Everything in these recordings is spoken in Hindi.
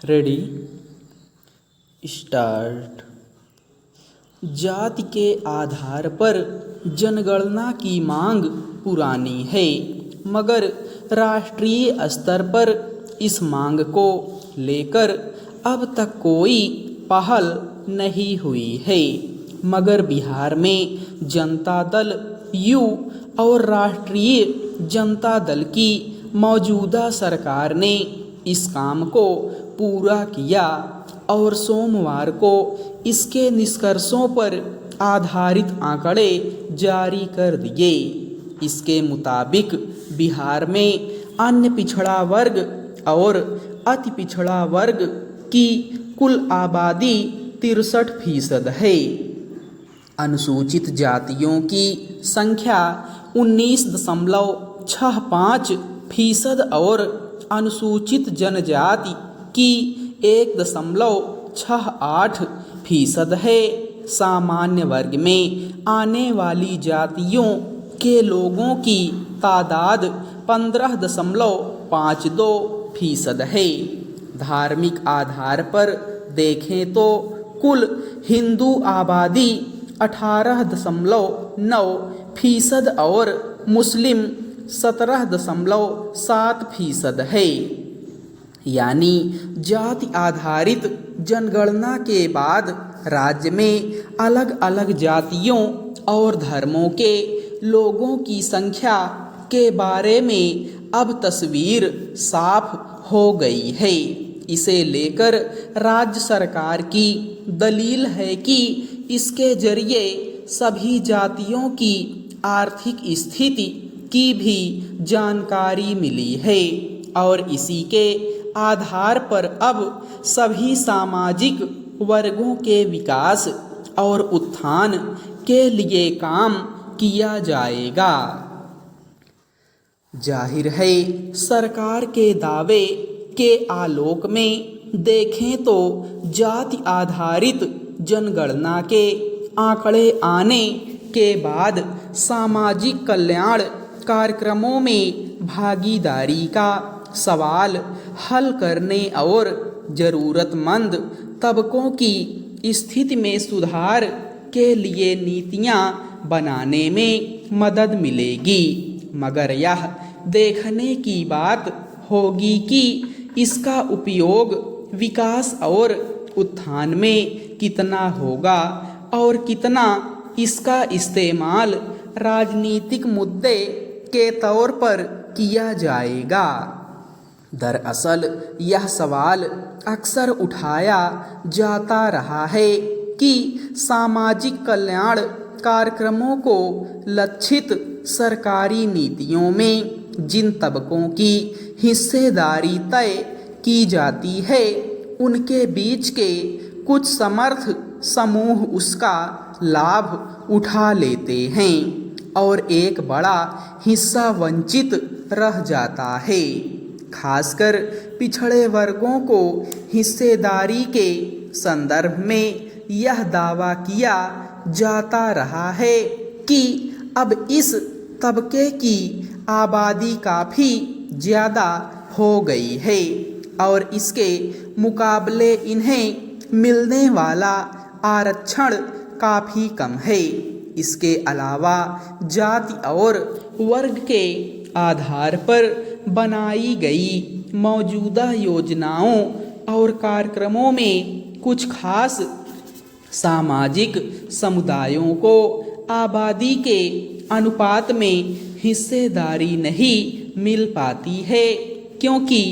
Ready start. जाति के आधार पर जनगणना की मांग पुरानी है, मगर राष्ट्रीय स्तर पर इस मांग को लेकर अब तक कोई पहल नहीं हुई है। मगर बिहार में जनता दल यू और राष्ट्रीय जनता दल की मौजूदा सरकार ने इस काम को पूरा किया और सोमवार को इसके निष्कर्षों पर आधारित आंकड़े जारी कर दिए। इसके मुताबिक बिहार में अन्य पिछड़ा वर्ग और अति पिछड़ा वर्ग की कुल आबादी 63% है। अनुसूचित जातियों की संख्या 19.65% और अनुसूचित जनजाति की 1.68% है। सामान्य वर्ग में आने वाली जातियों के लोगों की तादाद 15.52% है। धार्मिक आधार पर देखें तो कुल हिंदू आबादी 18.9% और मुस्लिम 17.7% है। यानी जाति आधारित जनगणना के बाद राज्य में अलग अलग जातियों और धर्मों के लोगों की संख्या के बारे में अब तस्वीर साफ हो गई है। इसे लेकर राज्य सरकार की दलील है कि इसके जरिए सभी जातियों की आर्थिक स्थिति की भी जानकारी मिली है और इसी के आधार पर अब सभी सामाजिक वर्गों के विकास और उत्थान के लिए काम किया जाएगा। जाहिर है, सरकार के दावे के आलोक में देखें तो जाति आधारित जनगणना के आंकड़े आने के बाद सामाजिक कल्याण कार्यक्रमों में भागीदारी का सवाल हल करने और ज़रूरतमंद तबकों की स्थिति में सुधार के लिए नीतियां बनाने में मदद मिलेगी। मगर यह देखने की बात होगी कि इसका उपयोग विकास और उत्थान में कितना होगा और कितना इसका इस्तेमाल राजनीतिक मुद्दे के तौर पर किया जाएगा। दरअसल यह सवाल अक्सर उठाया जाता रहा है कि सामाजिक कल्याण कार्यक्रमों को लक्षित सरकारी नीतियों में जिन तबकों की हिस्सेदारी तय की जाती है, उनके बीच के कुछ समर्थ समूह उसका लाभ उठा लेते हैं और एक बड़ा हिस्सा वंचित रह जाता है। खासकर पिछड़े वर्गों को हिस्सेदारी के संदर्भ में यह दावा किया जाता रहा है कि अब इस तबके की आबादी काफ़ी ज़्यादा हो गई है और इसके मुकाबले इन्हें मिलने वाला आरक्षण काफ़ी कम है। इसके अलावा जाति और वर्ग के आधार पर बनाई गई मौजूदा योजनाओं और कार्यक्रमों में कुछ खास सामाजिक समुदायों को आबादी के अनुपात में हिस्सेदारी नहीं मिल पाती है, क्योंकि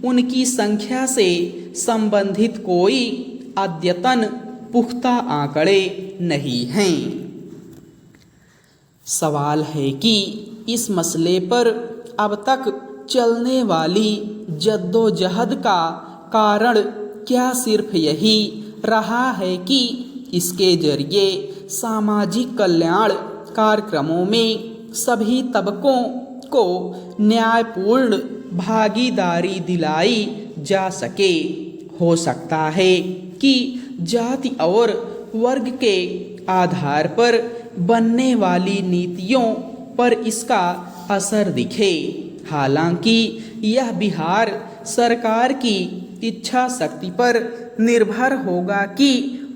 उनकी संख्या से संबंधित कोई अद्यतन पुख्ता आंकड़े नहीं हैं। सवाल है कि इस मसले पर अब तक चलने वाली जद्दोजहद का कारण क्या सिर्फ यही रहा है कि इसके जरिए सामाजिक कल्याण कार्यक्रमों में सभी तबकों को न्यायपूर्ण भागीदारी दिलाई जा सके। हो सकता है कि जाति और वर्ग के आधार पर बनने वाली नीतियों पर इसका असर दिखे। हालांकि यह बिहार सरकार की इच्छा शक्ति पर निर्भर होगा कि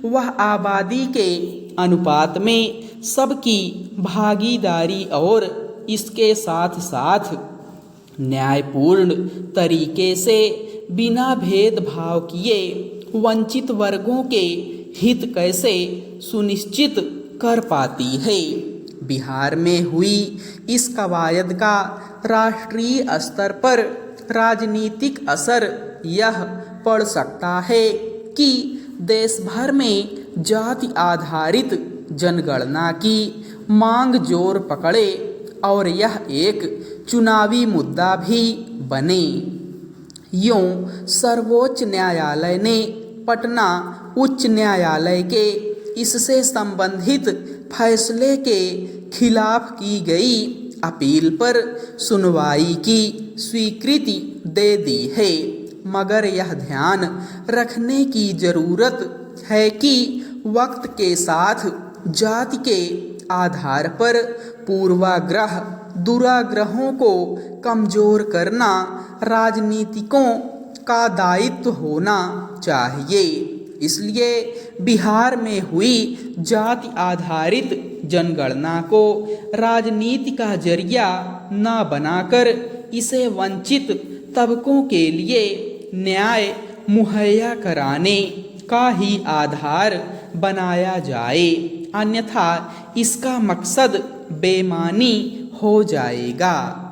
वह आबादी के अनुपात में सबकी भागीदारी और इसके साथ साथ न्यायपूर्ण तरीके से बिना भेदभाव किए वंचित वर्गों के हित कैसे सुनिश्चित कर पाती है। बिहार में हुई इस कवायद का राष्ट्रीय स्तर पर राजनीतिक असर यह पड़ सकता है कि देश भर में जाति आधारित जनगणना की मांग जोर पकड़े और यह एक चुनावी मुद्दा भी बने। यूं सर्वोच्च न्यायालय ने पटना उच्च न्यायालय के इससे संबंधित फैसले के खिलाफ की गई अपील पर सुनवाई की स्वीकृति दे दी है, मगर यह ध्यान रखने की जरूरत है कि वक्त के साथ जाति के आधार पर पूर्वाग्रह दुराग्रहों को कमजोर करना राजनीतिकों का दायित्व होना चाहिए। इसलिए बिहार में हुई जाति आधारित जनगणना को राजनीति का जरिया न बनाकर इसे वंचित तबकों के लिए न्याय मुहैया कराने का ही आधार बनाया जाए, अन्यथा इसका मकसद बेमानी हो जाएगा।